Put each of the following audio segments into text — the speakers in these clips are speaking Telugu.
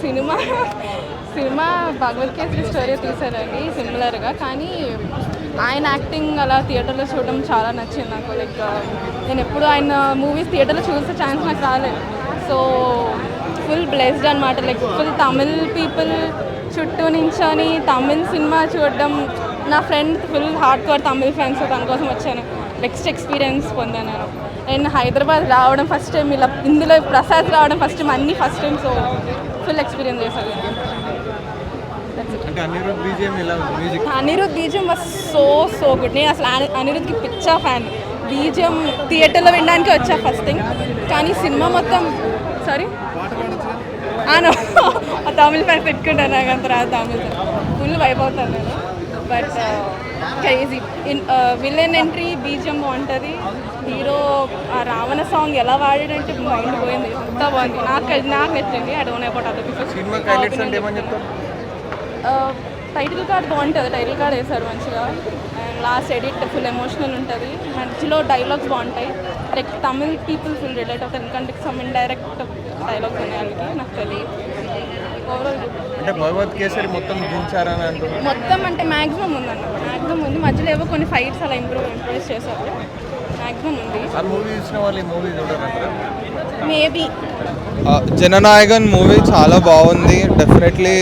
సినిమా సినిమా భగవత్ కేసరి స్టోరీ తీశారండి సిమిలర్గా. కానీ ఆయన యాక్టింగ్ అలా థియేటర్లో చూడడం చాలా నచ్చింది నాకు. లైక్ నేను ఎప్పుడు ఆయన మూవీస్ థియేటర్లో చూసే ఛాన్స్ నాకు రాలేదు. సో ఫుల్ బ్లెస్డ్ అనమాట. లైక్ ఫుల్ తమిళ్ పీపుల్ చుట్టూ నించొని తమిళ్ సినిమా చూడడం. నా friend full hard core Tamil fans, తన కోసం వచ్చాను. నెక్స్ట్ ఎక్స్పీరియన్స్ పొందాను నేను. నేను హైదరాబాద్ రావడం ఫస్ట్ టైం, ఇలా ఇందులో ప్రసాద్ రావడం ఫస్ట్ టైం, అన్నీ first time. So full experience చేశాను. Anirudh BGM was so good. నేను అసలు అనిరుద్కి పిచ్చా ఫ్యాన్. బీజియం థియేటర్లో వినడానికి వచ్చా ఫస్ట్ థింగ్. కానీ సినిమా మొత్తం సారీ తమిళ్ ఫ్యాన్స్ పెట్టుకుంటాను. నాకు అంత రాదు తమిళ్, ఫుల్ వైప్ అవుతాను నేను. But crazy villain entry BGM బాగుంటుంది. హీరో ఆ రావణ సాంగ్ ఎలా వాడాడంటే మైండ్ పోయింది, ఎంత బాగుంది. నాకు నచ్చింది. I don't know about other people. Title card బాగుంటుంది, టైటిల్ కార్డ్ వేశారు మంచిగా. And last edit full emotional ఉంటుంది. మధ్యలో డైలాగ్స్ బాగుంటాయి. Like Tamil people full relate అవుతారు, ఎందుకంటే సమ్ ఇండైరెక్ట్ డైలాగ్స్ ఉన్నాయి వాళ్ళకి. నాకు తెలియదు. ఓవరాల్ అంటే భగవత్ కేసరి మొత్తం దించారని అంటున్నారు. మొత్తం అంటే మ్యాక్సిమం ఉందన్న, మ్యాక్సిమం ఉంది. మధ్యలో ఏవో కొన్ని ఫైట్స్ అలా ఇంప్రూవైజ్ చేశారు. మ్యాక్సిమం ఉంది. ఆ మూవీ చూసిన వాళ్ళు ఈ మూవీ చూడాలంటారా? మేబీ జననాయకన్ మూవీ చాలా బాగుంది. డెఫినెట్లీ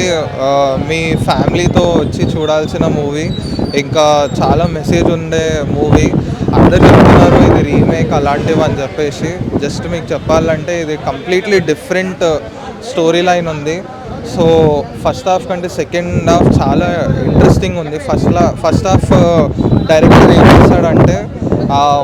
మీ ఫ్యామిలీతో వచ్చి చూడాల్సిన మూవీ. ఇంకా చాలా మెసేజ్ ఉండే మూవీ. అందరు చెప్తున్నారు ఇది రీమేక్ అలాంటివి అని చెప్పేసి. జస్ట్ మీకు చెప్పాలంటే ఇది కంప్లీట్లీ డిఫరెంట్ స్టోరీ లైన్ ఉంది. సో ఫస్ట్ హాఫ్ కంటే సెకండ్ హాఫ్ చాలా ఇంట్రెస్టింగ్ ఉంది. ఫస్ట్ హాఫ్ డైరెక్టర్ ఏం చేశాడంటే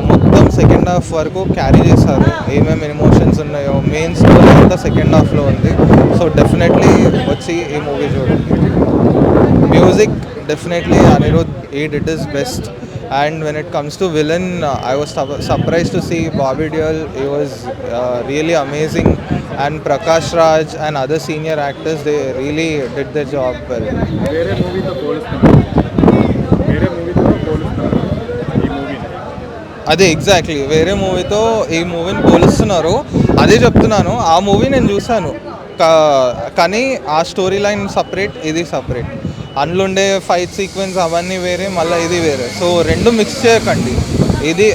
మొత్తం సెకండ్ హాఫ్ వరకు క్యారీ చేశారు. ఏమేమి ఎమోషన్స్ ఉన్నాయో మెయిన్ స్టోరీ అంతా సెకండ్ హాఫ్లో ఉంది. సో డెఫినెట్లీ వచ్చి ఈ మూవీ చూడండి. Music definitely Anirudh he did his best. And when it comes to villain, I was surprised to see Bobby Deol. He was really amazing. And Prakash Raj and other senior actors, they really did their job well. వేరే మూవీతో పోలుస్తున్నారు ఈ మూవీ. అదే ఎగ్జాక్ట్లీ వేరే మూవీతో ఈ మూవీని పోలుస్తున్నారు. అదే చెప్తున్నాను. ఆ మూవీ నేను చూశాను, కానీ ఆ స్టోరీ లైన్ సపరేట్, ఇది సపరేట్. అందులో ఉండే ఫైట్ సీక్వెన్స్ అవన్నీ వేరే, మళ్ళీ ఇది వేరే. సో రెండు మిక్స్ చేయకండి. ఇది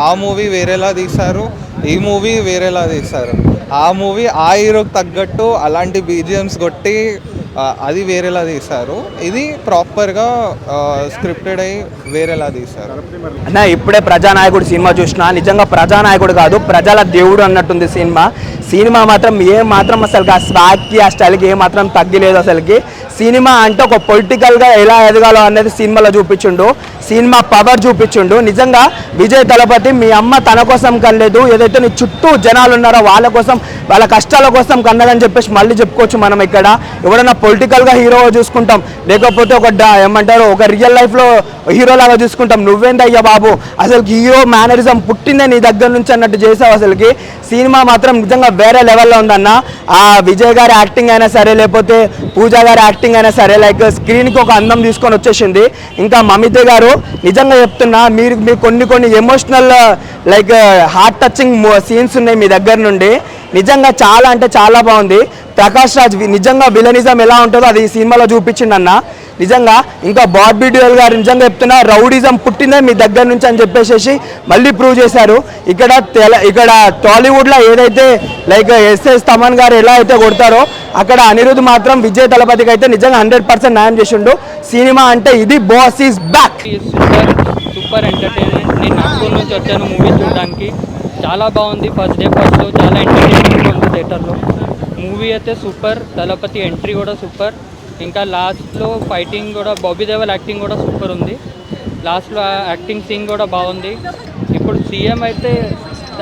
ఆ మూవీ వేరేలా తీశారు, ఈ మూవీ వేరేలా తీశారు. ఆ మూవీ ఆ హీరోకి తగ్గట్టు అలాంటి బీజిఎమ్స్ కొట్టి అది వేరేలా తీశారు. ఇది ప్రాపర్గా స్క్రిప్టెడ్ అయ్యి వేరేలా తీశారు. అన్న ఇప్పుడే ప్రజానాయకుడు సినిమా చూసినా, నిజంగా ప్రజానాయకుడు కాదు ప్రజల దేవుడు అన్నట్టుంది సినిమా మాత్రం మాత్రం అసలు ఆ స్వాగ్కి ఆ స్టైల్కి ఏమాత్రం తగ్గలేదు. అసలుకి సినిమా అంటే ఒక పొలిటికల్గా ఎలా ఎదగాలో అనేది సినిమాలో చూపించుండు. Cinema power చూపించుండు. నిజంగా విజయ్ తలపతి మీ అమ్మ తన కోసం కనలేదు, ఏదైతే నీ చుట్టూ జనాలు ఉన్నారో వాళ్ళ కోసం, వాళ్ళ కష్టాల కోసం కన్నదని చెప్పేసి మళ్ళీ చెప్పుకోవచ్చు మనం. ఇక్కడ ఎవడన్నా పొలిటికల్గా హీరో చూసుకుంటాం, లేకపోతే ఏమంటారు ఒక రియల్ లైఫ్లో హీరోలాగా చూసుకుంటాం. నువ్వేందయ్యా బాబు, అసలు హీరో మేనరిజం పుట్టిందే నీ దగ్గర నుంచి అన్నట్టు చేసావు. అసలుకి సినిమా మాత్రం నిజంగా వేరే లెవెల్లో ఉందన్న. ఆ విజయ్ గారి యాక్టింగ్ అయినా సరే, లేకపోతే పూజా గారి యాక్టింగ్ అయినా సరే, లైక్ స్క్రీన్కి ఒక అందం తీసుకొని వచ్చేసింది. ఇంకా మమిత గారు నిజంగా చెప్తున్నా, మీరు కొన్ని emotional like heart touching scenes ఉన్నాయి మీ దగ్గర నుండి. నిజంగా చాలా అంటే చాలా బాగుంది. ప్రకాష్ రాజ్ నిజంగా విలనిజం ఎలా ఉంటుందో అది ఈ సినిమాలో చూపించిండు అన్న. నిజంగా ఇంకా బాబీ డియోల్ గారు నిజంగా చెప్తున్నా, రౌడిజం పుట్టిందే మీ దగ్గర నుంచి అని చెప్పేసి మళ్ళీ ప్రూవ్ చేశారు. ఇక్కడ టాలీవుడ్లో ఏదైతే లైక్ ఎస్ఎస్ తమన్ గారు ఎలా అయితే కొడతారో, అక్కడ అనిరుద్ మాత్రం విజయ్ తలపతికి అయితే నిజంగా 100% న్యాయం చేసిండు. సినిమా అంటే ఇది boss is back. Super entertainment. నేను నాగపూర్ నుంచి వచ్చాను మూవీ చూడడానికి. చాలా బాగుంది. ఫస్ట్ డే ఫస్ట్ షో చాలా ఎంటర్టైన్మెంట్ ఉంది థియేటర్లో. మూవీ అయితే సూపర్. తలపతి ఎంట్రీ కూడా సూపర్. ఇంకా లాస్ట్లో ఫైటింగ్ కూడా, బాబీ దేవల్ యాక్టింగ్ కూడా సూపర్ ఉంది. లాస్ట్లో యాక్టింగ్ సీన్ కూడా బాగుంది. ఇప్పుడు సీఎం అయితే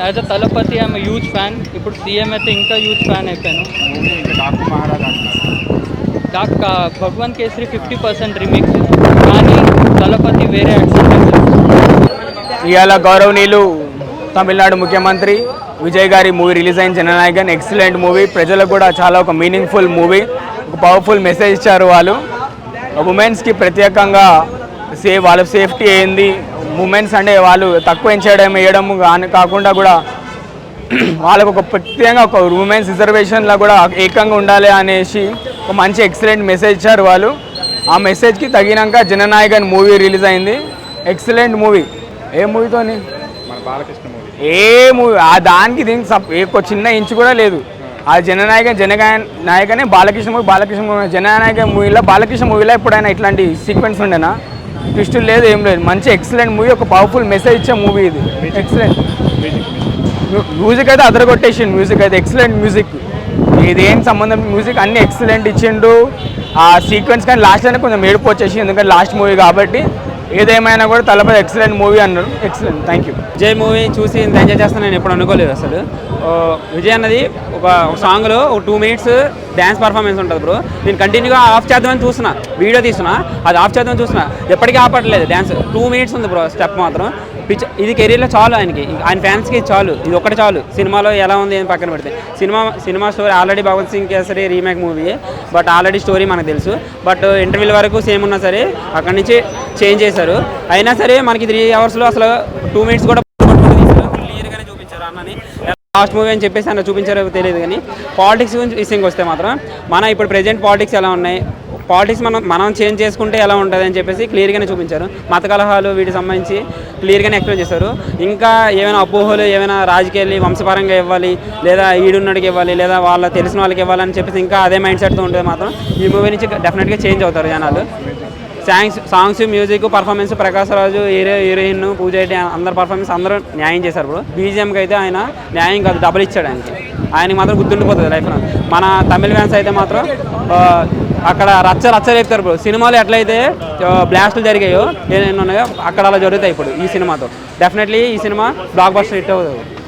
as a Thalapathy I'm huge fan. ఇప్పుడు సీఎం అయితే ఇంకా హ్యూజ్ ఫ్యాన్ అయిపోయాను. భగవాన్ కేసరి 50% రీమిక్స్, కానీ తలపతి వేరే యాక్షన్. ఇవాళ గౌరవనీయులు తమిళనాడు ముఖ్యమంత్రి విజయ్ గారి మూవీ రిలీజ్ అయిన జననాయకన్ ఎక్సలెంట్ మూవీ. ప్రజలకు కూడా చాలా ఒక మీనింగ్ఫుల్ మూవీ, ఒక పవర్ఫుల్ మెసేజ్ ఇచ్చారు. వాళ్ళు ఉమెన్స్కి ప్రత్యేకంగా వాళ్ళ సేఫ్టీ ఏంది, ఉమెన్స్ అంటే వాళ్ళు తక్కువ వేయడం కాకుండా కూడా వాళ్ళకు ఒక ప్రత్యేకంగా ఒక ఉమెన్స్ రిజర్వేషన్లో కూడా ఏకంగా ఉండాలి అనేసి ఒక మంచి ఎక్సలెంట్ మెసేజ్ ఇచ్చారు వాళ్ళు. ఆ మెసేజ్కి తగినాక జననాయకన్ మూవీ రిలీజ్ అయింది. Excellent movie. ఏ మూవీతోని మన బాలకృష్ణ మూవీ ఏ మూవీ ఆ దానికి దీనికి ఒక చిన్న ఇంచు కూడా లేదు. ఆ జననాయకనే బాలకృష్ణ మూవీ. బాలకృష్ణ మూవీ జననాయక మూవీలో బాలకృష్ణ మూవీలో ఎప్పుడైనా ఇట్లాంటి సీక్వెన్స్ ఉండేనా? ట్విస్టులు లేదు, ఏం లేదు. మంచి ఎక్సలెంట్ మూవీ, ఒక పవర్ఫుల్ మెసేజ్ ఇచ్చే మూవీ ఇది. ఎక్సలెంట్ మ్యూజిక్ అయితే అదరగొట్టేసిండు. మ్యూజిక్ అయితే ఎక్సలెంట్ మ్యూజిక్. ఇదేం సంబంధం మ్యూజిక్ అన్ని ఎక్సలెంట్ ఇచ్చిండు. ఆ సీక్వెన్స్ కానీ లాస్ట్లోనే కొంచెం ఏడుపు వచ్చేసి, ఎందుకంటే లాస్ట్ మూవీ కాబట్టి. ఏదేమైనా కూడా తలపతి ఎక్సలెంట్ మూవీ అన్నారు. Excellent, thank you. Vijay movie చూసి ఇంత ఎంజాయ్ చేస్తాను నేను ఎప్పుడు అనుకోలేదు అసలు. విజయ్ అన్నది ఒక సాంగ్లో ఒక 2 minutes డ్యాన్స్ పర్ఫార్మెన్స్ ఉంటుంది బ్రో. నేను కంటిన్యూగా ఆఫ్ చేద్దామని చూస్తున్నా, వీడియో తీస్తున్నా, అది ఆఫ్ చేద్దామని చూస్తున్నా, ఎప్పటికీ ఆపట్లేదు డ్యాన్స్. 2 minutes ఉంది బ్రో స్టెప్ మాత్రం. ఇది కెరీర్లో చాలు ఆయనకి, ఆయన ఫ్యాన్స్కి చాలు, ఇది ఒకటి చాలు. సినిమాలో ఎలా ఉంది అని పక్కన పెడితే cinema story already Bhagavath Singh Kesari remake movie, but already story మనకు తెలుసు. బట్ ఇంటర్వ్యూల వరకు సేమ్ ఉన్నా సరే అక్కడి నుంచి చేంజ్ చేశారు. అయినా సరే మనకి 3 hours అసలు 2 minutes కూడా క్లియర్గానే చూపించారు అన్నని. లాస్ట్ మూవీ అని చెప్పేసి అన్న చూపించారో తెలియదు. కానీ పాలిటిక్స్ గురించి విషయంకి వస్తే మాత్రం మన ఇప్పుడు ప్రెజెంట్ పాలిటిక్స్ ఎలా ఉన్నాయి, పాలిటిక్స్ మనం చేంజ్ చేసుకుంటే ఎలా ఉంటుంది అని చెప్పేసి క్లియర్గానే చూపించారు. మత కలహాలు వీటికి సంబంధించి క్లియర్గానే ఎక్స్ప్లెయిన్ చేశారు. ఇంకా ఏమైనా అపోహలు, ఏమైనా రాజకీయాలు వంశపరంగా ఇవ్వాలి, లేదా ఈడున్నడికి ఇవ్వాలి, లేదా వాళ్ళ తెలిసిన వాళ్ళకి ఇవ్వాలని చెప్పేసి ఇంకా అదే మైండ్ సెట్తో ఉంటే మాత్రం ఈ మూవీ నుంచి డెఫినెట్గా చేంజ్ అవుతారు జనాలు. సాంగ్స్, మ్యూజిక్, పర్ఫార్మెన్స్, ప్రకాష్ రాజు, హీరోయిన్, పూజ రెడ్డి అందరు పర్ఫార్మెన్స్ అందరూ న్యాయం చేశారు బ్రో. బీజిఎంకి అయితే ఆయన న్యాయం కాదు, డబుల్ ఇచ్చాడు ఆయనకి మాత్రం గుర్తుండిపోతుంది లైఫ్లో. మన తమిళ ఫ్యాన్స్ అయితే మాత్రం అక్కడ రచ్చ రేపుతారు బ్రో. సినిమాలు ఎట్లయితే బ్లాస్టులు జరిగాయో ఏమైనా ఉన్నాయో అక్కడ అలా జరుగుతాయి ఇప్పుడు ఈ సినిమాతో. డెఫినెట్లీ ఈ సినిమా బ్లాక్ బస్టర్ హిట్ అవుతుంది.